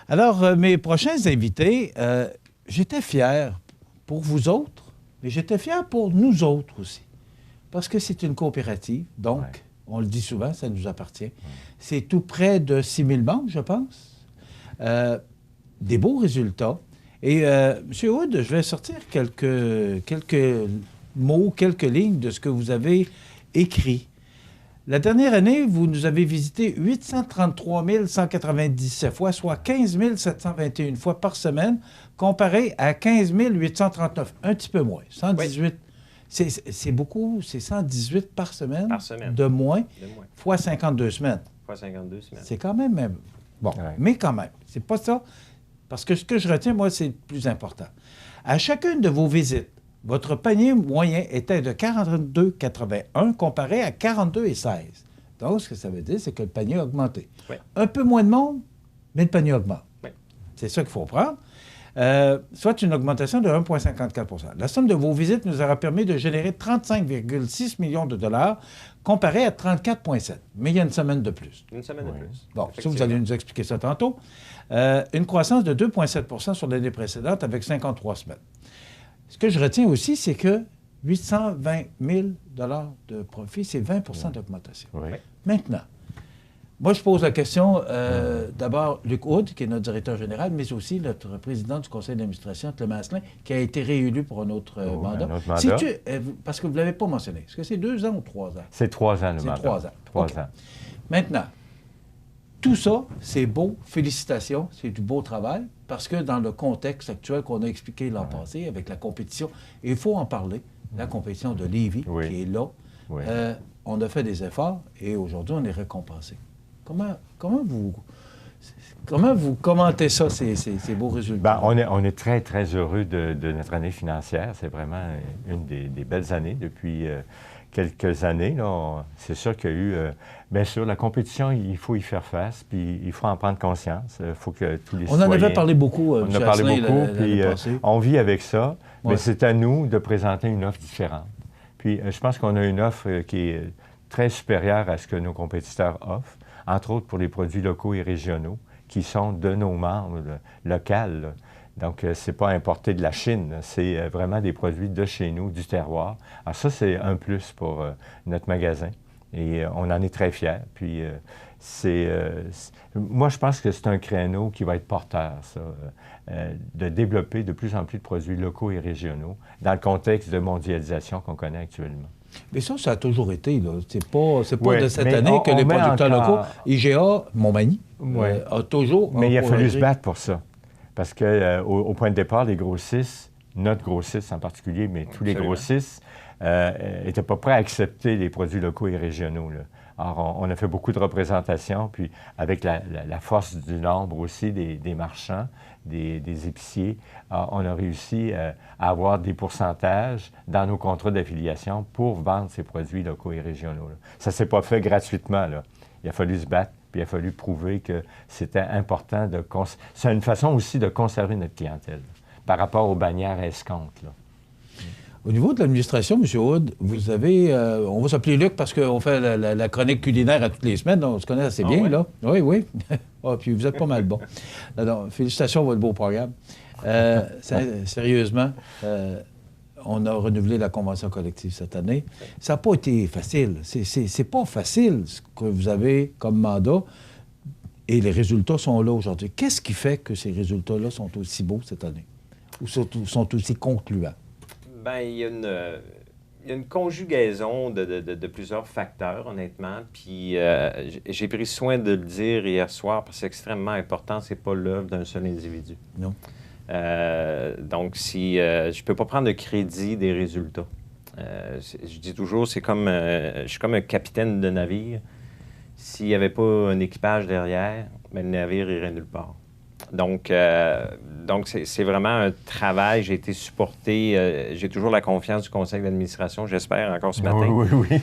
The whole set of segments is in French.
Alors, mes prochains invités, j'étais fier pour vous autres, mais j'étais fier pour nous autres aussi. Parce que c'est une coopérative, donc, on le dit souvent, ça nous appartient. C'est tout près de 6 000 membres, je pense. Des beaux résultats. Et, M. Hood, je vais sortir quelques mots, quelques lignes de ce que vous avez écrit. La dernière année, vous nous avez visité 833 197 fois, soit 15 721 fois par semaine, comparé à 15 839, un petit peu moins, 118. Oui. C'est beaucoup, c'est 118 par semaine, de moins, fois 52 semaines. Fois 52 semaines. C'est quand même... Bon, mais quand même, c'est pas ça. Parce que ce que je retiens, moi, c'est le plus important. À chacune de vos visites, votre panier moyen était de 42,81 comparé à 42,16. Donc, ce que ça veut dire, c'est que le panier a augmenté. Oui. Un peu moins de monde, mais le panier augmente. Oui. C'est ça qu'il faut prendre. Soit une augmentation de 1,54 %. La somme de vos visites nous aura permis de générer 35,6 millions de dollars comparé à 34,7. Mais il y a une semaine de plus. Une semaine de plus. Bon, ça, vous allez nous expliquer ça tantôt. Une croissance de 2,7 % sur l'année précédente avec 53 semaines. Ce que je retiens aussi, c'est que 820 000 de profit, c'est 20 d'augmentation. Oui. Maintenant, moi, je pose la question, d'abord, Luc Hood, qui est notre directeur général, mais aussi notre président du conseil d'administration, Clément Asselin, qui a été réélu pour un autre mandat. Un autre mandat. Parce que vous ne l'avez pas mentionné. Est-ce que c'est 2 ans ou 3 ans? C'est 3 ans, le mandat. C'est 3 ans. 3 okay. ans. Maintenant, tout ça, c'est beau. Félicitations. C'est du beau travail. Parce que dans le contexte actuel qu'on a expliqué l'an passé, avec la compétition, il faut en parler, la compétition de Lévis, qui est là, on a fait des efforts et aujourd'hui, on est récompensé. Comment vous commentez ça, ces beaux résultats? Bien, on est très, très heureux de notre année financière. C'est vraiment une des belles années depuis quelques années. C'est sûr qu'il y a eu... bien sûr, la compétition, il faut y faire face, puis il faut en prendre conscience. Il faut que tous les citoyens... On en avait parlé beaucoup, On en a parlé beaucoup, puis on vit avec ça. Ouais. Mais c'est à nous de présenter une offre différente. Puis je pense qu'on a une offre qui est très supérieure à ce que nos compétiteurs offrent, entre autres pour les produits locaux et régionaux, qui sont de nos membres locaux. Donc, c'est pas importé de la Chine, c'est vraiment des produits de chez nous, du terroir. Alors ça, c'est un plus pour notre magasin et on en est très fiers. Puis, moi, je pense que c'est un créneau qui va être porteur, ça, de développer de plus en plus de produits locaux et régionaux dans le contexte de mondialisation qu'on connaît actuellement. Mais ça a toujours été, là. C'est pas de cette année que les producteurs locaux, IGA, Montmagny, a toujours... Mais il a fallu se battre pour ça. Parce qu'au point de départ, les grossistes, notre grossiste en particulier, mais tous les grossistes, n'étaient pas prêts à accepter les produits locaux et régionaux, là. Alors, on a fait beaucoup de représentations, puis avec la force du nombre aussi des marchands, des épiciers, on a réussi à avoir des pourcentages dans nos contrats d'affiliation pour vendre ces produits locaux et régionaux, là. Ça ne s'est pas fait gratuitement, là. Il a fallu se battre, puis il a fallu prouver que c'était important de... C'est une façon aussi de conserver notre clientèle par rapport aux bannières escomptes, là. Au niveau de l'administration, M. Hood, vous avez... on va s'appeler Luc parce qu'on fait la chronique culinaire à toutes les semaines, donc on se connaît assez bien, là. Oui. Puis vous êtes pas mal bon. Alors, félicitations pour votre beau programme. Sérieusement, on a renouvelé la convention collective cette année. Ça n'a pas été facile. C'est pas facile ce que vous avez comme mandat et les résultats sont là aujourd'hui. Qu'est-ce qui fait que ces résultats-là sont aussi beaux cette année ou sont aussi concluants? Bien, il y a une conjugaison de plusieurs facteurs, honnêtement. Puis j'ai pris soin de le dire hier soir parce que c'est extrêmement important. C'est pas l'œuvre d'un seul individu. Non. Donc, si je ne peux pas prendre de crédit des résultats. Je dis toujours, je suis comme un capitaine de navire. S'il n'y avait pas un équipage derrière, bien, le navire irait nulle part. Donc c'est vraiment un travail. J'ai été supporté. J'ai toujours la confiance du conseil d'administration, j'espère, encore ce matin. Oui.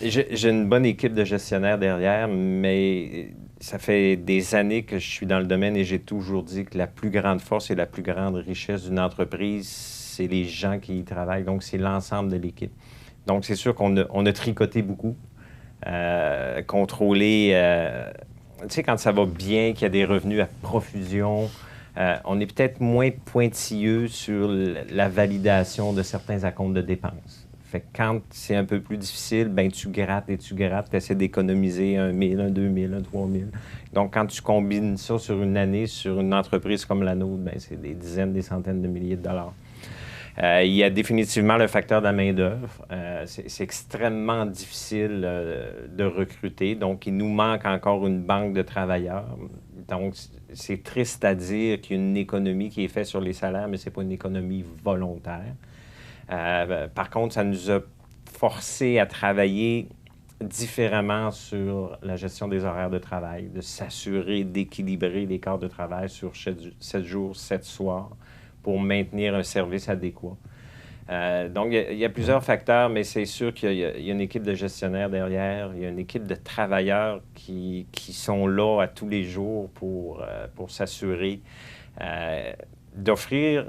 J'ai une bonne équipe de gestionnaires derrière, mais ça fait des années que je suis dans le domaine et j'ai toujours dit que la plus grande force et la plus grande richesse d'une entreprise, c'est les gens qui y travaillent. Donc, c'est l'ensemble de l'équipe. Donc, c'est sûr qu'on a tricoté beaucoup, contrôlé sais, quand ça va bien, qu'il y a des revenus à profusion, on est peut-être moins pointilleux sur la validation de certains acomptes de dépenses. Fait que quand c'est un peu plus difficile, ben tu grattes, tu essaies d'économiser 1 000, 2 000, 3 000. Donc, quand tu combines ça sur une année, sur une entreprise comme la nôtre, ben c'est des dizaines, des centaines de milliers de dollars. Il y a définitivement le facteur de la main-d'œuvre. C'est extrêmement difficile de recruter. Donc, il nous manque encore une banque de travailleurs. Donc, c'est triste à dire qu'il y a une économie qui est faite sur les salaires, mais ce n'est pas une économie volontaire. Par contre, ça nous a forcé à travailler différemment sur la gestion des horaires de travail, de s'assurer d'équilibrer les quarts de travail sur 7 jours, 7 soirs pour maintenir un service adéquat. Donc, il y a plusieurs facteurs, mais c'est sûr qu'il y a une équipe de gestionnaires derrière, il y a une équipe de travailleurs qui sont là à tous les jours pour s'assurer d'offrir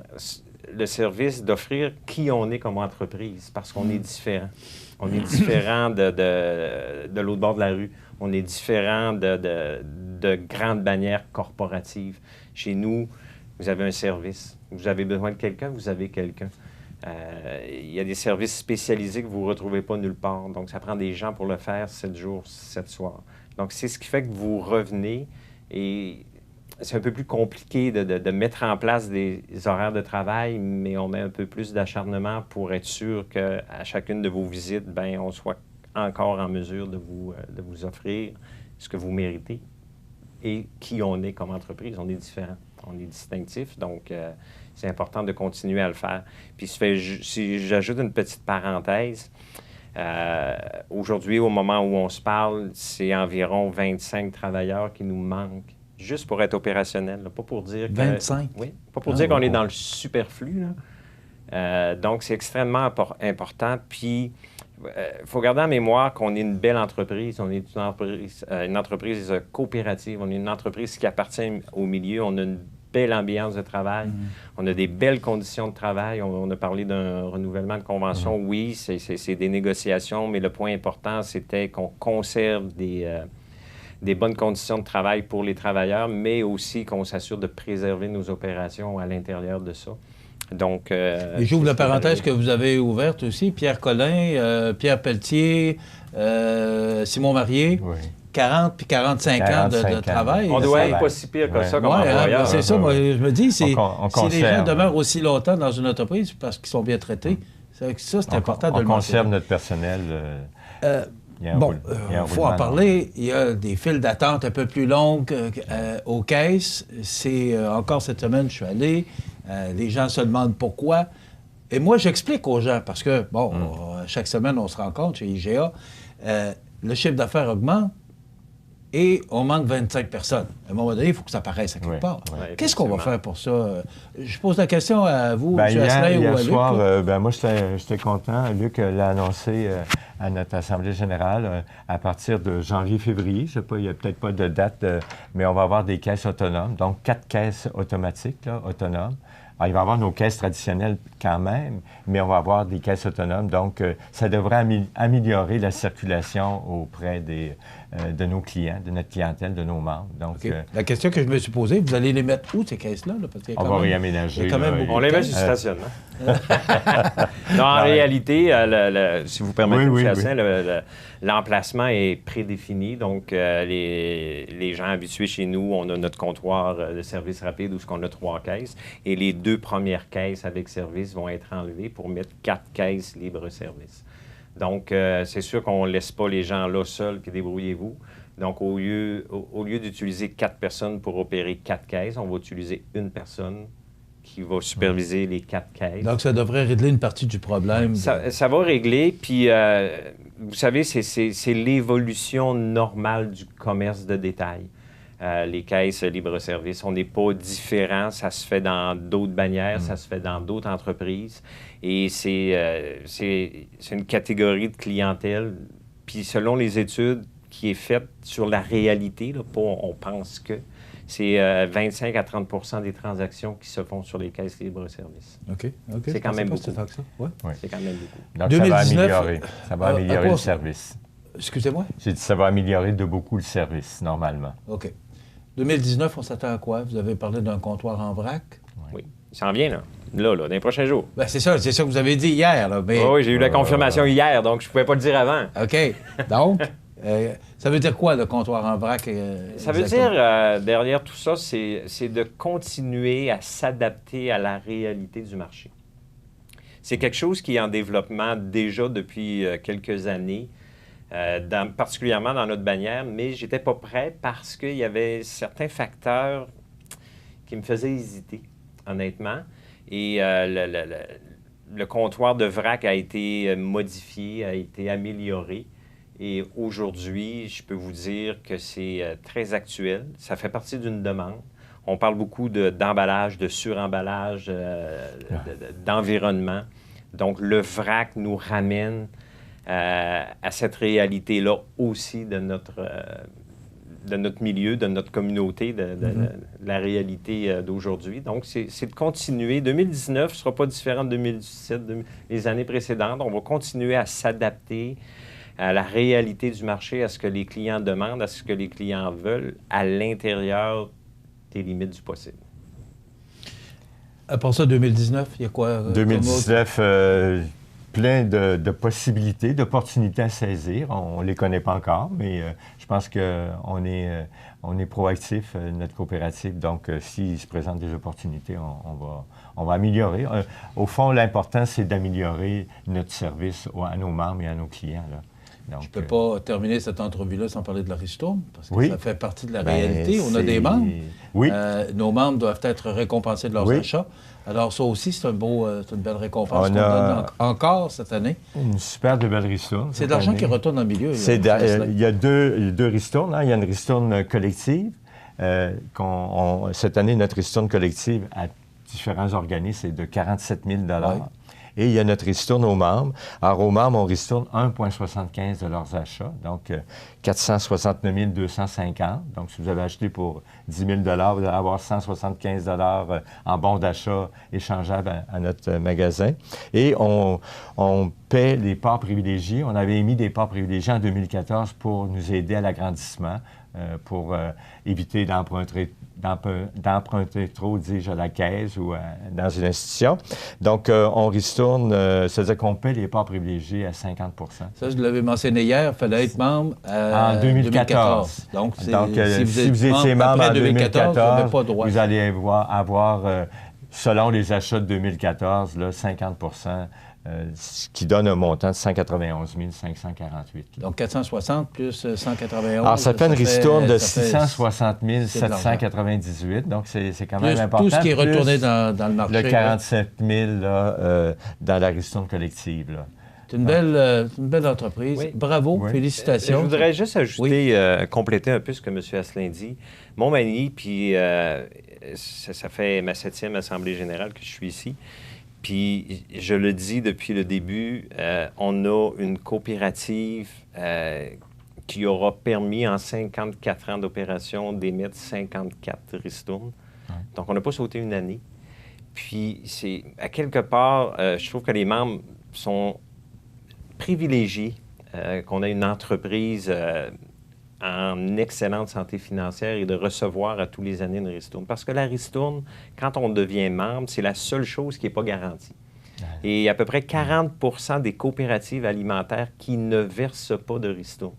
le service, d'offrir qui on est comme entreprise, parce qu'on est différent. On est différent de l'autre bord de la rue. On est différent de grandes bannières corporatives. Chez nous, vous avez un service. Vous avez besoin de quelqu'un, vous avez quelqu'un. Il y a des services spécialisés que vous ne retrouvez pas nulle part. Donc, ça prend des gens pour le faire 7 jours, 7 soirs. Donc, c'est ce qui fait que vous revenez et c'est un peu plus compliqué de mettre en place des horaires de travail, mais on met un peu plus d'acharnement pour être sûr qu'à chacune de vos visites, bien, on soit encore en mesure de vous offrir ce que vous méritez et qui on est comme entreprise. On est différent, on est distinctif, donc c'est important de continuer à le faire. Puis si j'ajoute une petite parenthèse, aujourd'hui, au moment où on se parle, c'est environ 25 travailleurs qui nous manquent juste pour être opérationnel, là, pas pour dire que... 25? Oui, pas pour dire qu'on est dans le superflu, là. Donc, c'est extrêmement important. Puis, il faut garder en mémoire qu'on est une belle entreprise. On est une entreprise coopérative. On est une entreprise qui appartient au milieu. On a une belle ambiance de travail. On a des belles conditions de travail. On a parlé d'un renouvellement de convention. Oui, c'est des négociations, mais le point important, c'était qu'on conserve des bonnes conditions de travail pour les travailleurs, mais aussi qu'on s'assure de préserver nos opérations à l'intérieur de ça. Donc, et j'ouvre la parenthèse que vous avez ouverte aussi. Pierre Collin, Pierre Pelletier, Simon Marié, 40 puis 45 ans de travail. On doit être pas si pire que ça comme employeur. C'est ça, moi, je me dis, si les gens demeurent aussi longtemps dans une entreprise parce qu'ils sont bien traités, ça c'est important de le mentionner. On conserve notre personnel. Bon, il faut en parler. Il y a des files d'attente un peu plus longues aux caisses. Encore cette semaine, je suis allé. Les gens se demandent pourquoi. Et moi, j'explique aux gens, parce que, chaque semaine, on se rencontre chez IGA. Le chiffre d'affaires augmente et on manque 25 personnes. À un moment donné, il faut que ça paraisse à quelque part. Qu'est-ce qu'on va faire pour ça? Je pose la question à vous, M. Asselin ou à Luc. Hier soir, moi, j'étais content. Luc l'a annoncé à notre Assemblée générale à partir de janvier-février. Je ne sais pas, il n'y a peut-être pas de date, mais on va avoir des caisses autonomes, donc 4 caisses automatiques, là, autonomes. Alors, il va y avoir nos caisses traditionnelles quand même, mais on va avoir des caisses autonomes. Donc, ça devrait améliorer la circulation auprès de nos clients, de notre clientèle, de nos membres. Donc, la question que je me suis posée, vous allez les mettre où, ces caisses-là? On va réaménager. On les met sur le stationnement. Non, en réalité, si vous permettez, l'emplacement est prédéfini. Donc, les gens habitués chez nous, on a notre comptoir de service rapide où on a 3 caisses. Et les 2 premières caisses avec service vont être enlevées pour mettre 4 caisses libre-service. Donc, c'est sûr qu'on ne laisse pas les gens là seuls, puis débrouillez-vous. Donc, au lieu d'utiliser 4 personnes pour opérer 4 caisses, on va utiliser une personne qui va superviser les 4 caisses. Donc, ça devrait régler une partie du problème. Ça va régler, puis vous savez, c'est l'évolution normale du commerce de détail. Les caisses libre-service, on n'est pas différent, ça se fait dans d'autres bannières, ça se fait dans d'autres entreprises, et c'est une catégorie de clientèle, puis selon les études qui est faite sur la réalité, là, pas on pense que, c'est 25 à 30 des transactions qui se font sur les caisses libre-service. OK. C'est quand même beaucoup. C'est quand même beaucoup. Donc, 2019, ça va améliorer le service. Excusez-moi? J'ai dit ça va améliorer de beaucoup le service, normalement. OK. 2019, on s'attend à quoi? Vous avez parlé d'un comptoir en vrac? Oui. Il s'en vient, là. Là, dans les prochains jours. Ben, c'est ça que vous avez dit hier. Là, mais... Oui, j'ai eu la confirmation hier, donc je ne pouvais pas le dire avant. OK. Donc, ça veut dire quoi, le comptoir en vrac? Ça veut dire, derrière tout ça, c'est de continuer à s'adapter à la réalité du marché. C'est quelque chose qui est en développement déjà depuis quelques années, particulièrement dans notre bannière, mais je n'étais pas prêt parce qu'il y avait certains facteurs qui me faisaient hésiter, honnêtement. Et le comptoir de vrac a été modifié, a été amélioré. Et aujourd'hui, je peux vous dire que c'est très actuel. Ça fait partie d'une demande. On parle beaucoup d'emballage, de suremballage, d'environnement. Donc, le vrac nous ramène à cette réalité-là aussi de notre milieu, de notre communauté, de la réalité d'aujourd'hui. Donc, c'est de continuer. 2019 ne sera pas différent de 2017, les années précédentes. On va continuer à s'adapter à la réalité du marché, à ce que les clients demandent, à ce que les clients veulent, à l'intérieur des limites du possible. À part ça, 2019, il y a quoi? 2019, plein de possibilités, d'opportunités à saisir. On ne les connaît pas encore, mais je pense qu'on est proactif, notre coopérative. Donc, s'il se présente des opportunités, on va améliorer. Au fond, l'important, c'est d'améliorer notre service à nos membres et à nos clients, là. Donc, je ne peux pas terminer cette entrevue-là sans parler de la ristourne, parce que oui, ça fait partie de la réalité. On a des membres. Oui. Nos membres doivent être récompensés de leurs achats. Alors, ça aussi, c'est une belle récompense qu'on donne encore cette année. Une super de belle ristourne. C'est de l'argent qui retourne dans le milieu. Il y a deux ristournes. Hein. Il y a une ristourne collective. Cette année, notre ristourne collective à différents organismes, c'est de 47 000 $. Et il y a notre ristourne aux membres. Alors, aux membres, on ristourne 1,75 de leurs achats, donc 469 250. Donc, si vous avez acheté pour 10 000 $, vous allez avoir 175 $ en bons d'achat échangeables à notre magasin. Et on paie les parts privilégiées. On avait émis des parts privilégiées en 2014 pour nous aider à l'agrandissement, pour éviter d'emprunter trop, dis-je, à la caisse ou dans une institution. Donc, on ristourne, c'est-à-dire qu'on paie les parts privilégiées à 50 %. Ça, je l'avais mentionné hier, il fallait être membre en 2014. Donc, si vous étiez membre en 2014, vous allez avoir selon les achats de 2014, là, 50 %. Ce qui donne un montant de 191 548. Donc, 460 plus 191. Alors, ça fait une ristourne de 660 798. Donc, c'est quand même important. Tout ce qui est retourné dans le marché. Le 47 000 là, dans la ristourne collective. Là. C'est une belle entreprise. Oui. Bravo, félicitations. Je voudrais juste ajouter, compléter un peu ce que M. Asselin dit. Montmagny, puis ça fait ma 7e Assemblée générale que je suis ici. Puis, je le dis depuis le début, on a une coopérative qui aura permis en 54 ans d'opération d'émettre 54 ristournes. Ouais. Donc, on n'a pas sauté une année. Puis, à quelque part, je trouve que les membres sont privilégiés, qu'on a une entreprise en excellente santé financière et de recevoir à tous les années une ristourne. Parce que la ristourne, quand on devient membre, c'est la seule chose qui n'est pas garantie. Et il y a à peu près 40 % des coopératives alimentaires qui ne versent pas de ristourne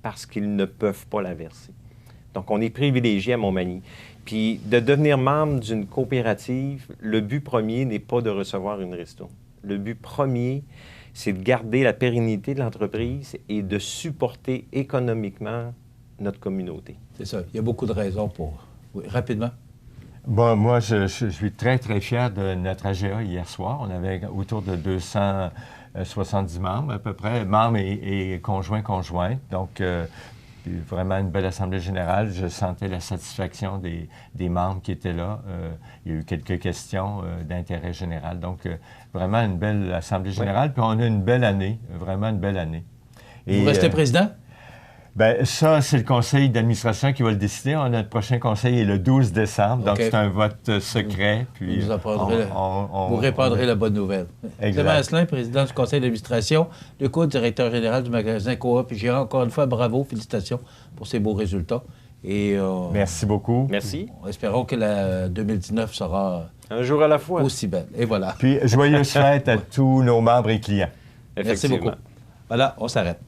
parce qu'ils ne peuvent pas la verser. Donc, on est privilégié à Montmagny. Puis, de devenir membre d'une coopérative, le but premier n'est pas de recevoir une ristourne. Le but premier, c'est de garder la pérennité de l'entreprise et de supporter économiquement notre communauté. C'est ça. Il y a beaucoup de raisons pour... Oui, rapidement. Bon, moi, je suis très, très fier de notre AGA hier soir. On avait autour de 270 membres, à peu près, membres et conjoints. Donc, vraiment une belle assemblée générale. Je sentais la satisfaction des membres qui étaient là. Il y a eu quelques questions d'intérêt général. Donc, vraiment une belle assemblée générale. Puis on a une belle année, vraiment une belle année. Et vous restez président? Bien, ça, c'est le conseil d'administration qui va le décider. Notre prochain conseil est le 12 décembre, donc c'est un vote secret. Puis vous répandrez la bonne nouvelle. Clément Asselin, président du conseil d'administration, Lecourt, directeur général du magasin Coop. Puis encore une fois, bravo, félicitations pour ces beaux résultats. Et, merci beaucoup. Merci. Espérons que la 2019 sera un jour à la fois aussi belle. Et voilà. Puis, joyeuses fêtes à tous nos membres et clients. Merci beaucoup. Voilà, on s'arrête.